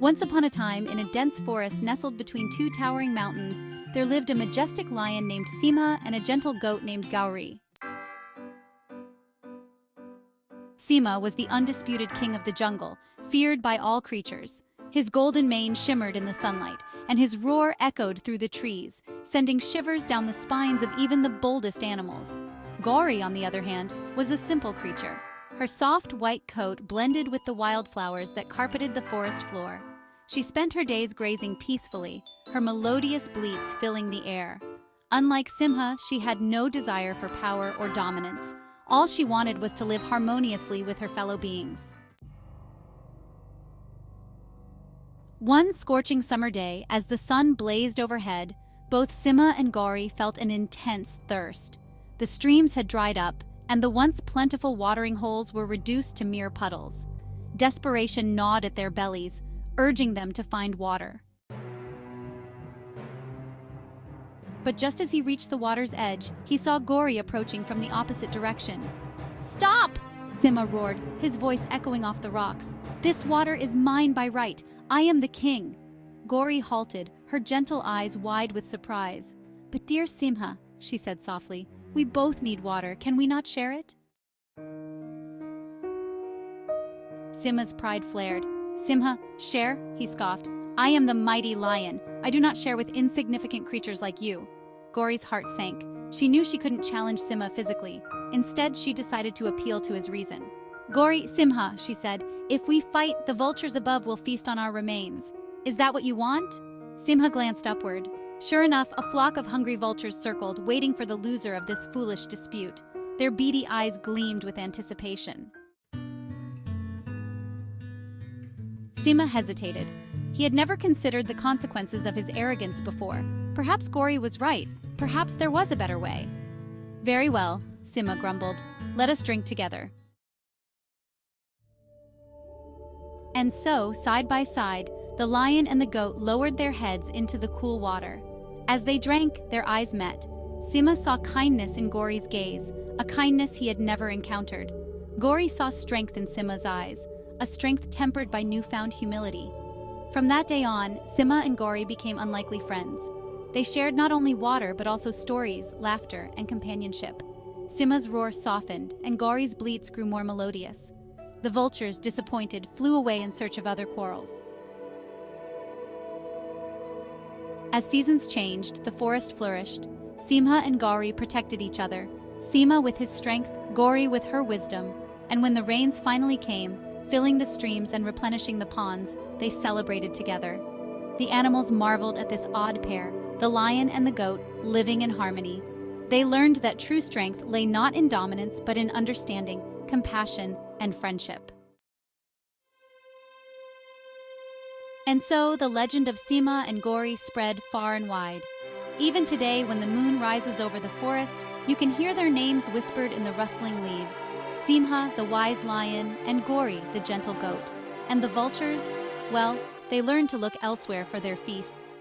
Once upon a time, in a dense forest nestled between two towering mountains, there lived a majestic lion named Simha and a gentle goat named Gauri. Simha was the undisputed king of the jungle, feared by all creatures. His golden mane shimmered in the sunlight, and his roar echoed through the trees, sending shivers down the spines of even the boldest animals. Gauri, on the other hand, was a simple creature. Her soft white coat blended with the wildflowers that carpeted the forest floor. She spent her days grazing peacefully, her melodious bleats filling the air. Unlike Simha, she had no desire for power or dominance. All she wanted was to live harmoniously with her fellow beings. One scorching summer day, as the sun blazed overhead, both Simha and Gauri felt an intense thirst. The streams had dried up, and the once plentiful watering holes were reduced to mere puddles. Desperation gnawed at their bellies, urging them to find water. But just as he reached the water's edge, he saw Gauri approaching from the opposite direction. "Stop!" Simha roared, his voice echoing off the rocks. "This water is mine by right. I am the king." Gauri halted, her gentle eyes wide with surprise. "But dear Simha," she said softly, "we both need water. Can we not share it?" Simha's pride flared. "Simha, share?" he scoffed. "I am the mighty lion. I do not share with insignificant creatures like you." Gauri's heart sank. She knew she couldn't challenge Simha physically. Instead, she decided to appeal to his reason. "Gauri, Simha," she said, "if we fight, the vultures above will feast on our remains. Is that what you want?" Simha glanced upward. Sure enough, a flock of hungry vultures circled, waiting for the loser of this foolish dispute. Their beady eyes gleamed with anticipation. Simha hesitated. He had never considered the consequences of his arrogance before. Perhaps Gauri was right. Perhaps there was a better way. "Very well," Simha grumbled. "Let us drink together." And so, side by side, the lion and the goat lowered their heads into the cool water. As they drank, their eyes met. Simha saw kindness in Gauri's gaze, a kindness he had never encountered. Gauri saw strength in Simha's eyes, a strength tempered by newfound humility. From that day on, Simha and Gauri became unlikely friends. They shared not only water but also stories, laughter, and companionship. Simha's roar softened, and Gauri's bleats grew more melodious. The vultures, disappointed, flew away in search of other quarrels. As seasons changed, the forest flourished. Simha and Gauri protected each other, Simha with his strength, Gauri with her wisdom. And when the rains finally came, filling the streams and replenishing the ponds, they celebrated together. The animals marveled at this odd pair, the lion and the goat, living in harmony. They learned that true strength lay not in dominance but in understanding, compassion, and friendship. And so the legend of Simha and Gauri spread far and wide. Even today, when the moon rises over the forest, you can hear their names whispered in the rustling leaves. Simha, the wise lion, and Gauri, the gentle goat. And the vultures, well, they learned to look elsewhere for their feasts.